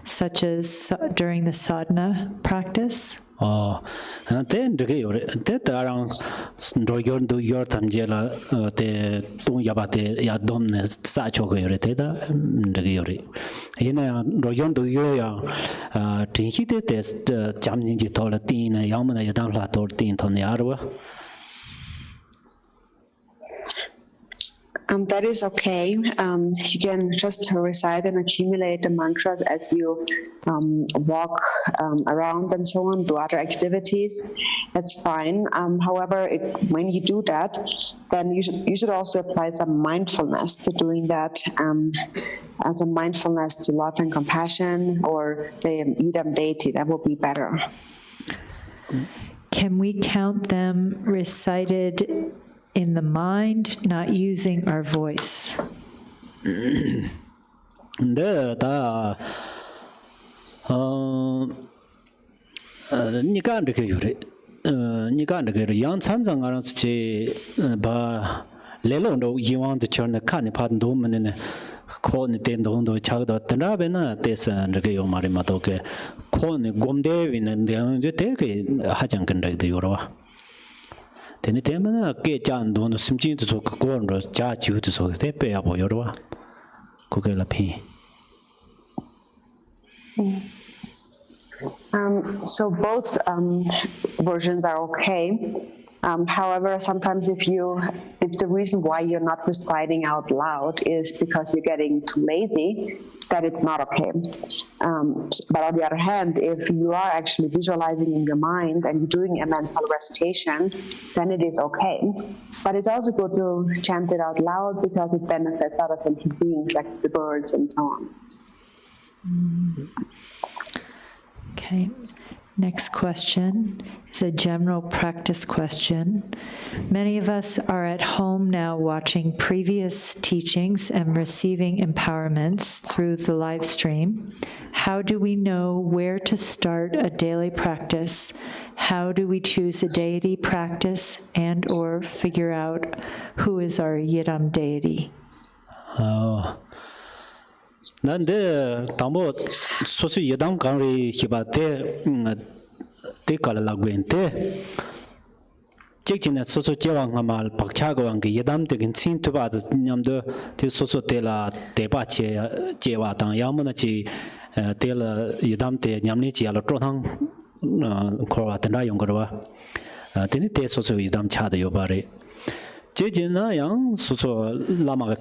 such as during the sadhana practice? Oh, then that around Royon do your Tamjela, the Tunyabate Yadom Sacho Reteda, the Giori. In a Royon do Yoya, Tinhite test Jamninji Tolatin, Yamana Yadamla Tortin Tonyarwa. That is okay. You can just recite and accumulate the mantras as you walk around and so on, do other activities. That's fine. However, when you do that, then you should also apply some mindfulness to doing that, as a mindfulness to love and compassion or the idam deity. That will be better. Can we count them recited in the mind, not using our voice? 근데 다 니가 이렇게 요래 니가 이렇게 양참장하는 바 레론도 이왕도 저는 칸이 받은 도면은 코는 된동도 차도 드라베나 대선 이렇게 요 말이 맞도게 코는 곰대위는 되는데 되게 하장 근데 요러와 되는 때문에 꽤 잔도는 심진도 좋고 고원으로 자지우도 좋고 대배야 보여러와 그게 라피 So both versions are okay. However, sometimes if the reason why you're not reciting out loud is because you're getting too lazy, that it's not okay. But on the other hand, if you are actually visualizing in your mind and doing a mental recitation, then it is okay. But it's also good to chant it out loud because it benefits other sentient beings like the birds and so on. Okay. Next question is a general practice question. Many of us are at home now watching previous teachings and receiving empowerments through the live stream. How do we know where to start a daily practice? How do we choose a deity practice and or figure out who is our Yidam deity? 난데 담보 소수 예담 강리 히바테 테칼라고엔테 직진의 소수 제왕하말 박차고왕게 예담되긴 친투바드 냠도 테 소수 테라 대바체 제와당 야무나치 테라 예담테 냠니치알로 트로탕 코라탄다 용거와 테니 테 소수 예담 차도 요바레 제진나 양 소소 라마가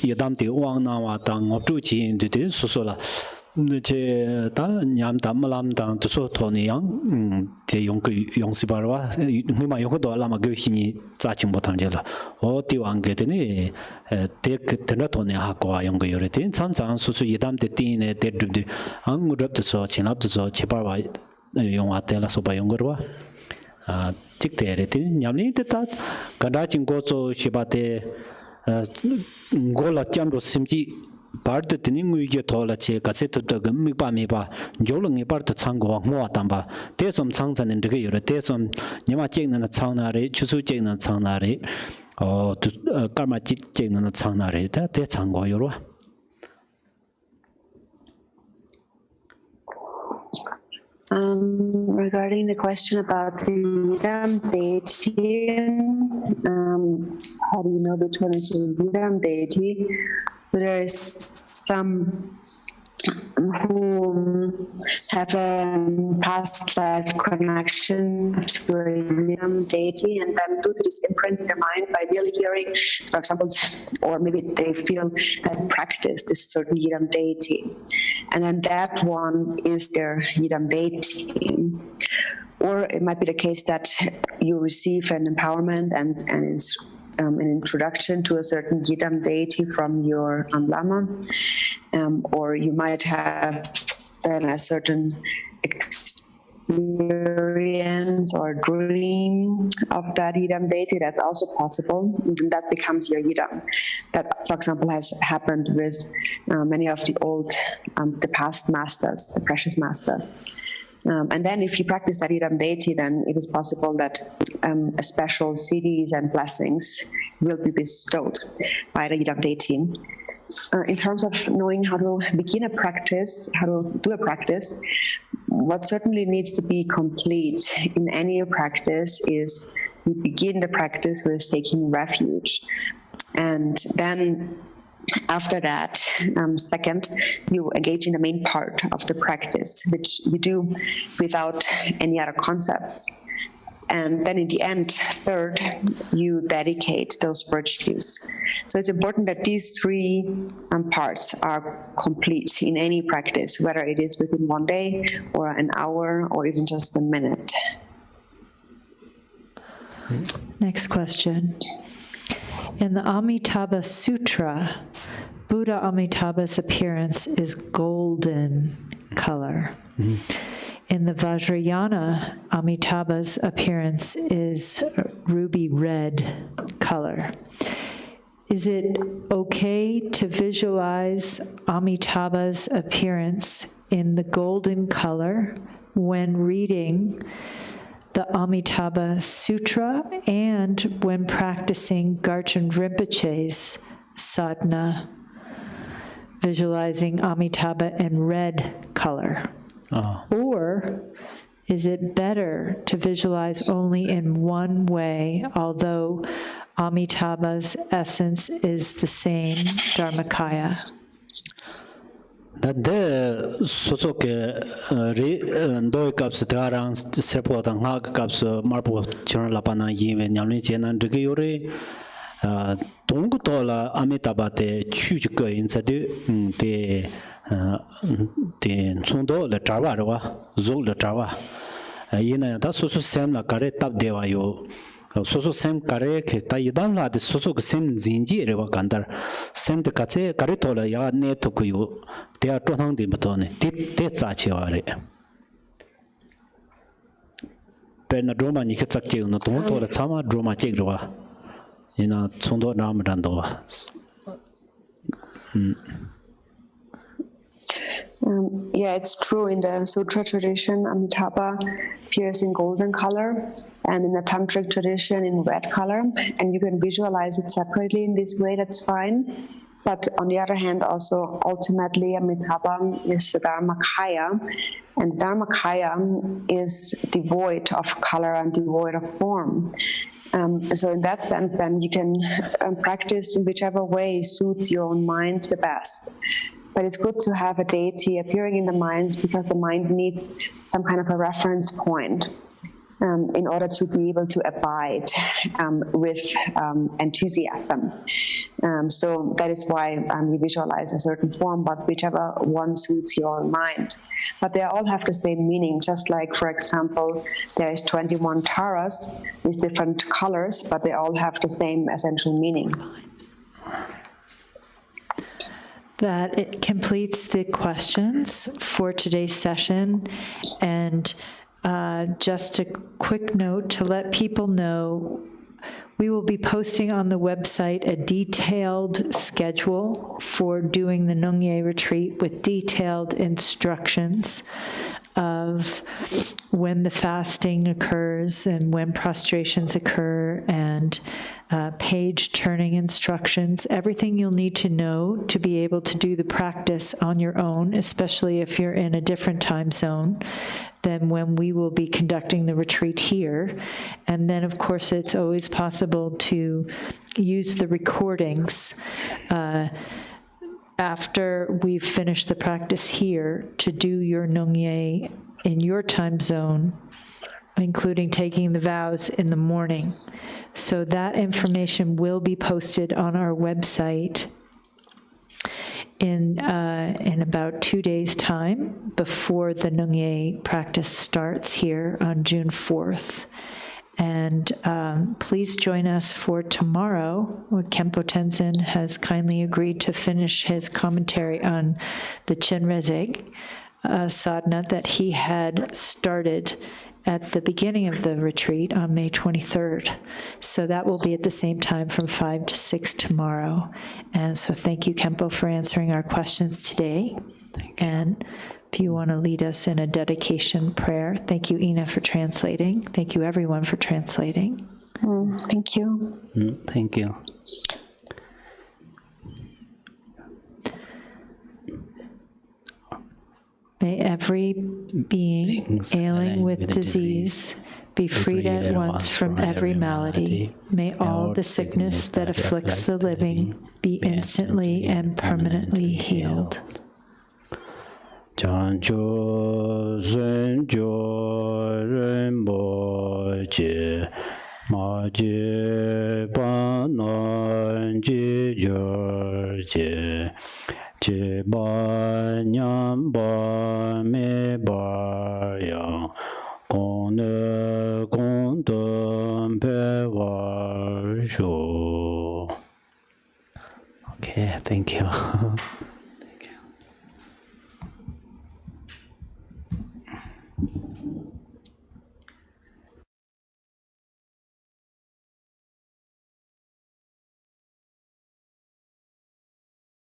예담대 왕나와 당 업주지 인데 소소라 제다 냠담람당 도소 토니양 제 용그 용시바와 의마 용도 라마가 힘이 자치 못함jel라 어디왕게 되니 데크 되나 토니 하고와 용거 요래된 참상 소소 예담대 띠네 데드드 안무럽도서 진압도서 제발와 용와텔라 소바 용거와 직대레티 냠니테타 간다친고소 시바테 골라 짬로 심지 바르드 티닝우이게 토라체 가세토다 금미바미바 졸릉이 바르드 창고 모아담바 대섬 창산은 되게 여러 대섬 니마 쟁는 창나리 추수 쟁는 창나리 까마 쟁는 창나리 다 대창고 요로 Regarding the question about the Yidam deity, how do you know which one is the Yidam deity? There is some who have a past life connection to a Yidam deity and then due to this imprint in their mind by really hearing, for example, or maybe they feel that practice this certain Yidam deity. And then that one is their Yidam deity. Or it might be the case that you receive an empowerment and an introduction to a certain Yidam deity from your Lama, or you might have then a certain experience or dream of that Yidam deity. That's also possible. And that becomes your Yidam. That, for example, has happened with many of the old, the past masters, the precious masters. And then if you practice that Yidam deity, then it is possible that a special siddhis and blessings will be bestowed by the Yidam deity. In terms of knowing how to begin a practice, how to do a practice, what certainly needs to be complete in any practice is you begin the practice with taking refuge. And then after that, second, you engage in the main part of the practice, which you do without any other concepts. And then in the end, third, you dedicate those virtues. So it's important that these three parts are complete in any practice, whether it is within one day or an hour or even just a minute. Next question. In the Amitabha Sutra, Buddha Amitabha's appearance is golden color. Mm-hmm. In the Vajrayana, Amitabha's appearance is ruby red color. is it okay to visualize Amitabha's appearance in the golden color when reading the Amitabha Sutra and when practicing Garchen Rinpoche's sadhana, visualizing Amitabha in red color? Or is it better to visualize only in one way, although Amitabha's essence is the same, Dharmakaya? That sosoke doi caps darang serpot and hag caps marble chernalapana yive nyamli jenan degayore Tongutola Amitabate Chuka in Sadu de Sundo the Trawa, Zul the Trawa. Yena, that's also same la care tap deva yo. So same care Tayadam la the Soso same Zinji Reva Kandar, same the Kate Caritola ya ne tokuyo, they are Tonang de Batone, Tetsachiare. Pernadroma Nikataki, no Tonto, Sama Droma Chigrova. In a Tsundo Ramadando. Yeah, it's true. In the Sutra tradition, Amitabha appears in golden color, and in the Tantric tradition in red color. And you can visualize it separately in this way, that's fine. But on the other hand, also ultimately Amitabha is the Dharmakaya, and Dharmakaya is devoid of color and devoid of form. So in that sense, then you can practice in whichever way suits your own mind the best. But it's good to have a deity appearing in the mind because the mind needs some kind of a reference point in order to be able to abide with enthusiasm. So that is why you visualize a certain form, but whichever one suits your mind. But they all have the same meaning, just like, for example, there is 21 taras with different colors, but they all have the same essential meaning. That it completes the questions for today's session. And just a quick note to let people know, we will be posting on the website a detailed schedule for doing the Nongye retreat with detailed instructions of when the fasting occurs and when prostrations occur, and page turning instructions, everything you'll need to know to be able to do the practice on your own, especially if you're in a different time zone than when we will be conducting the retreat here. And then, of course, it's always possible to use the recordings after we've finished the practice here to do your Nongye in your time zone, including taking the vows in the morning. So that information will be posted on our website in about 2 days' time before the Nongye practice starts here on June 4th. And please join us for tomorrow, where Khenpo Tenzin has kindly agreed to finish his commentary on the Chenrezig Sadhana that he had started at the beginning of the retreat on May 23rd. So that will be at the same time from 5 to 6 tomorrow. And so thank you, Khenpo, for answering our questions today. And if you want to lead us in a dedication prayer. Thank you, Ina, for translating. Thank you, everyone, for translating. Thank you. Thank you. May every being ailing with disease be freed at once from every malady. May all the sickness that afflicts the living be instantly and permanently healed. Chancho Zenjo Renbo Je Ma Je Ba Non Je Yor Je Je Ba Nyam Ba Me Ba Yang Gong Ne Gong Dun Pe Wa Shu. Okay, thank you.